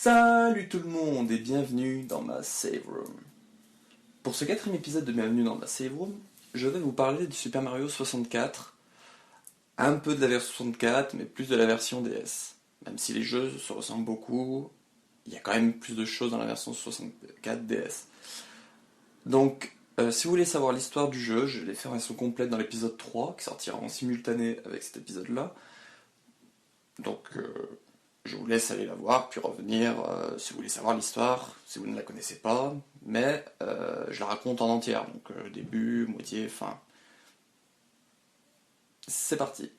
Salut tout le monde et bienvenue dans ma save room. Pour ce quatrième épisode de Bienvenue dans ma save room, je vais vous parler du Super Mario 64, un peu de la version 64, mais plus de la version DS. Même si les jeux se ressemblent beaucoup, il y a quand même plus de choses dans la version 64 DS. Donc, si vous voulez savoir l'histoire du jeu, je l'ai fait en version complète dans l'épisode 3, qui sortira en simultané avec cet épisode-là. Donc, je vous laisse aller la voir, puis revenir si vous voulez savoir l'histoire, si vous ne la connaissez pas, mais je la raconte en entière, donc début, moitié, fin. C'est parti.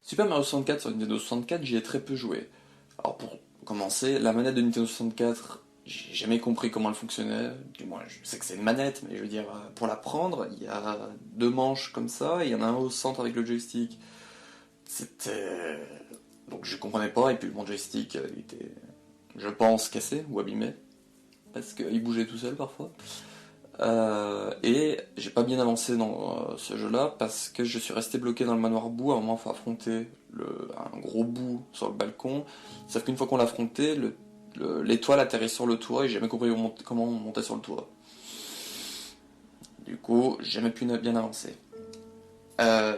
Super Mario 64 sur Nintendo 64, j'y ai très peu joué. Alors pour commencer, la manette de Nintendo 64, j'ai jamais compris comment elle fonctionnait. Du moins, je sais que c'est une manette, mais je veux dire, pour la prendre, il y a deux manches comme ça, et il y en a un au centre avec le joystick. C'était... Donc je comprenais pas, et puis mon joystick, il était, je pense, cassé ou abîmé, parce qu'il bougeait tout seul parfois. Et j'ai pas bien avancé dans ce jeu-là parce que je suis resté bloqué dans le manoir boue. À un moment, il faut affronter un gros bout sur le balcon. Sauf qu'une fois qu'on l'a affronté, l'étoile atterrit sur le toit et j'ai jamais compris comment on montait sur le toit. Du coup, j'ai jamais pu bien avancer.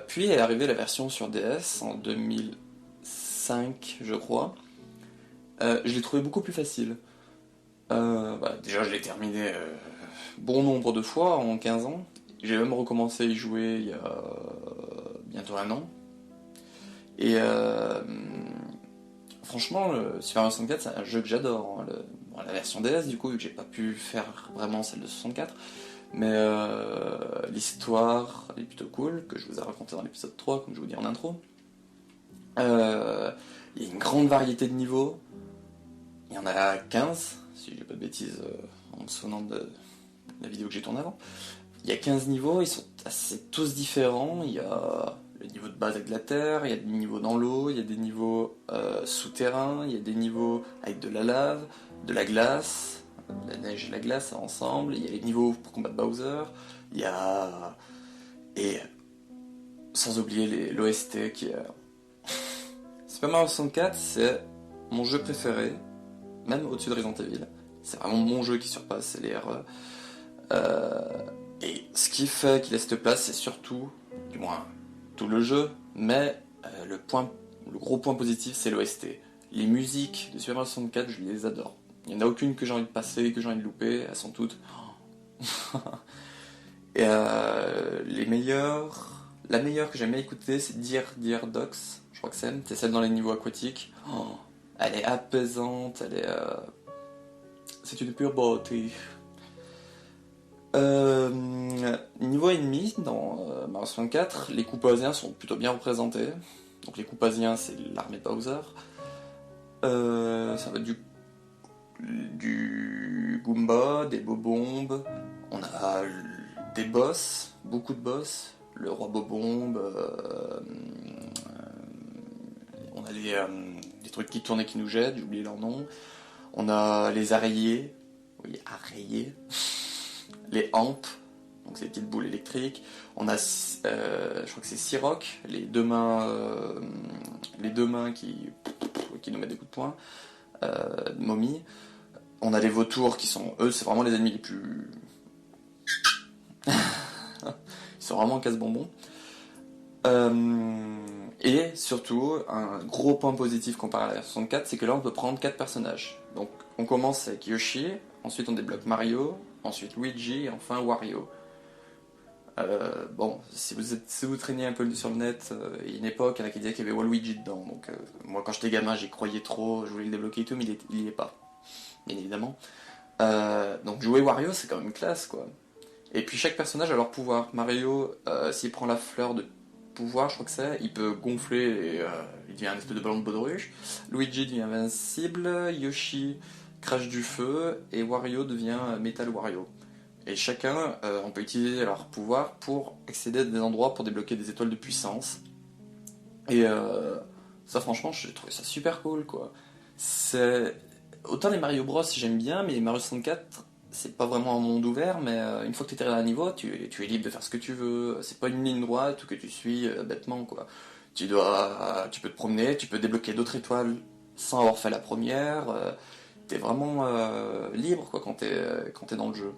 Puis est arrivée la version sur DS en 2005, je crois. Je l'ai trouvé beaucoup plus facile. Déjà, je l'ai terminé bon nombre de fois en 15 ans. J'ai même recommencé à y jouer il y a bientôt un an. Et franchement, le Super Mario 64, c'est un jeu que j'adore. Hein. La version DS, du coup, vu que j'ai pas pu faire vraiment celle de 64. Mais l'histoire est plutôt cool, que je vous ai raconté dans l'épisode 3, comme je vous dis en intro. Il y a une grande variété de niveaux. Il y en a 15, si j'ai pas de bêtises en me souvenant de la vidéo que j'ai tournée avant. Il y a 15 niveaux, ils sont assez tous différents. Il y a le niveau de base avec de la terre, il y a des niveaux dans l'eau, il y a des niveaux souterrains, il y a des niveaux avec de la lave, de la glace, la neige et la glace ensemble, il y a les niveaux pour combattre Bowser, il y a... Et sans oublier l'OST qui est... Super Mario 64, c'est mon jeu préféré, même au-dessus de Resident Evil. C'est vraiment mon jeu qui surpasse les RE. Et ce qui fait qu'il a cette place, c'est surtout, du moins tout le jeu, mais le gros point positif, c'est l'OST. Les musiques de Super Mario 64, je les adore. Il n'y en a aucune que j'ai envie de passer, que j'ai envie de louper, elles sont toutes... Et la meilleure que j'ai jamais écoutée, c'est Dear Dogs, je crois que c'est celle dans les niveaux aquatiques. Elle est apaisante, c'est une pure beauté. Niveau ennemi, dans Mario 64, les Koopaziens sont plutôt bien représentés. Donc les Koopaziens, c'est l'armée de Bowser. Ça va du Goomba, des Bobombes. On a des boss, beaucoup de boss. Le roi Bobombe. On a des trucs qui tournent et qui nous jettent, j'ai oublié leur nom. On a les araignées. Oui, araignées. Les Amps, donc ces petites boules électriques. On a, je crois que c'est Siroc, les deux mains qui nous mettent des coups de poing, momies. On a les vautours qui sont, eux, c'est vraiment les ennemis les plus... Ils sont vraiment casse-bonbons. Et surtout, un gros point positif comparé à la version 64, c'est que là on peut prendre 4 personnages. Donc on commence avec Yoshi, ensuite on débloque Mario, ensuite Luigi et enfin Wario. Bon, si vous traînez un peu sur le net, il y a une époque, il y en a qui disaient qu'il y avait Waluigi dedans. Donc moi quand j'étais gamin j'y croyais trop, je voulais le débloquer et tout, mais il y est pas, bien évidemment. Donc jouer Wario c'est quand même classe quoi. Et puis chaque personnage a leur pouvoir. Mario, s'il prend la fleur de pouvoir, je crois que c'est, il peut gonfler et il devient un espèce de ballon de baudruche. Luigi devient invincible. Yoshi, crache du feu et Wario devient Metal Wario. Et chacun, on peut utiliser leur pouvoir pour accéder à des endroits pour débloquer des étoiles de puissance. Et ça, franchement, j'ai trouvé ça super cool, quoi. C'est... Autant les Mario Bros, j'aime bien, mais les Mario 64, c'est pas vraiment un monde ouvert, mais une fois que tu es à un niveau, tu es libre de faire ce que tu veux. C'est pas une ligne droite ou que tu suis bêtement, quoi. Tu peux te promener, tu peux débloquer d'autres étoiles sans avoir fait la première. T'es vraiment libre, quoi, quand t'es dans le jeu.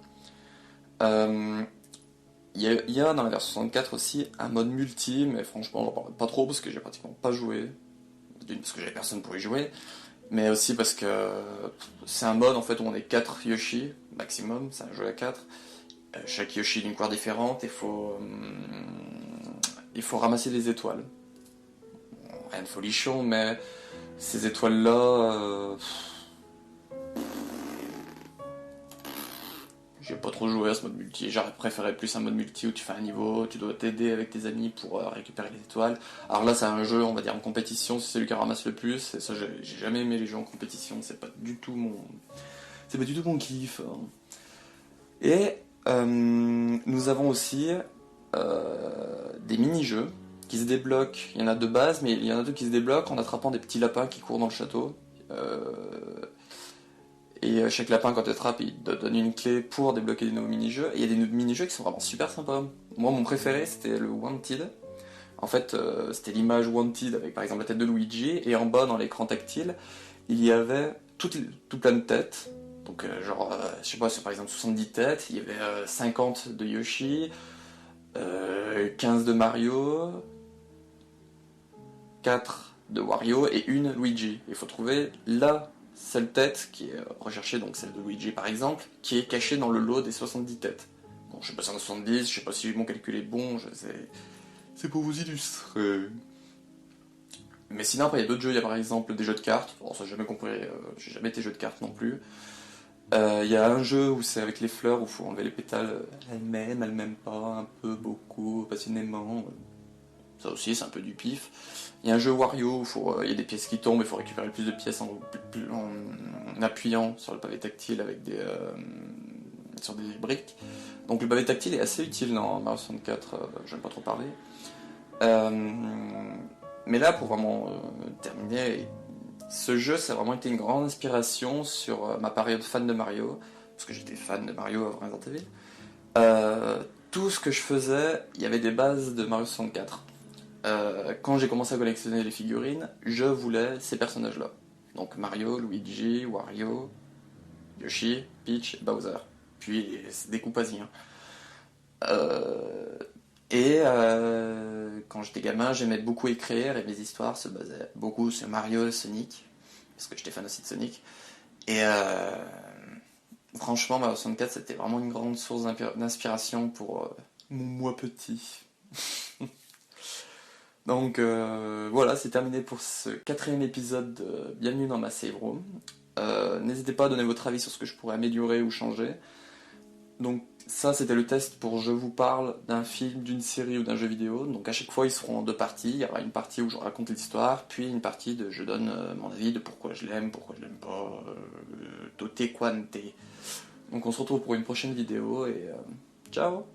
Euh, il y a dans la version 64 aussi un mode multi, mais franchement, j'en parle pas trop parce que j'ai pratiquement pas joué. D'une, parce que j'avais personne pour y jouer, mais aussi parce que c'est un mode en fait où on est 4 Yoshi maximum, c'est un jeu à 4. Chaque Yoshi d'une couleur différente, il faut ramasser des étoiles. Rien de folichon, mais ces étoiles-là, j'ai pas trop joué à ce mode multi. J'aurais préféré plus un mode multi où tu fais un niveau, tu dois t'aider avec tes amis pour récupérer les étoiles. Alors là, c'est un jeu, on va dire, en compétition, c'est celui qui ramasse le plus. Et ça, j'ai jamais aimé les jeux en compétition, c'est pas du tout mon kiff, hein. Et nous avons aussi des mini-jeux qui se débloquent. Il y en a de base, mais il y en a deux qui se débloquent en attrapant des petits lapins qui courent dans le château. Et chaque lapin, quand tu attrapes, il te donne une clé pour débloquer des nouveaux mini-jeux. Et il y a des mini-jeux qui sont vraiment super sympas. Moi, mon préféré, c'était le Wanted. En fait, c'était l'image Wanted avec par exemple la tête de Luigi. Et en bas, dans l'écran tactile, il y avait tout plein de têtes. Donc, je sais pas, sur par exemple 70 têtes, il y avait 50 de Yoshi, 15 de Mario, 4 de Wario et une Luigi. Il faut trouver la seule tête qui est recherchée, donc celle de Luigi par exemple, qui est cachée dans le lot des 70 têtes. Bon, je sais pas si c'est en 70, je sais pas si mon calcul est bon, c'est pour vous illustrer. Mais sinon, après, il y a d'autres jeux, il y a par exemple des jeux de cartes. Bon, ça, j'ai jamais compris, j'ai jamais été jeu de cartes non plus. Il y a un jeu où c'est avec les fleurs, où il faut enlever les pétales elles m'aiment pas, un peu, beaucoup, passionnément. Ça aussi, c'est un peu du pif. Il y a un jeu Wario où il y a des pièces qui tombent, il faut récupérer le plus de pièces en appuyant sur le pavé tactile avec sur des briques. Donc le pavé tactile est assez utile dans Mario 64, j'aime pas trop parler. Euh, mais là, pour vraiment terminer, ce jeu, ça a vraiment été une grande inspiration sur ma période fan de Mario, parce que j'étais fan de Mario avant Resident Evil. Tout ce que je faisais, il y avait des bases de Mario 64. Quand j'ai commencé à collectionner les figurines, je voulais ces personnages-là. Donc Mario, Luigi, Wario, Yoshi, Peach et Bowser. Puis des découpasiens. Quand j'étais gamin, j'aimais beaucoup écrire et mes histoires se basaient beaucoup sur Mario et Sonic, parce que j'étais fan aussi de Sonic. Et franchement, Mario 64, c'était vraiment une grande source d'inspiration pour mon moi petit. Donc voilà, c'est terminé pour ce 4e épisode de Bienvenue dans ma save room. N'hésitez pas à donner votre avis sur ce que je pourrais améliorer ou changer. Donc ça, c'était le test pour je vous parle d'un film, d'une série ou d'un jeu vidéo. Donc à chaque fois, ils seront en deux parties. Il y aura une partie où je raconte l'histoire, puis une partie de je donne mon avis de pourquoi je l'aime pas, tote quante. Donc on se retrouve pour une prochaine vidéo et ciao.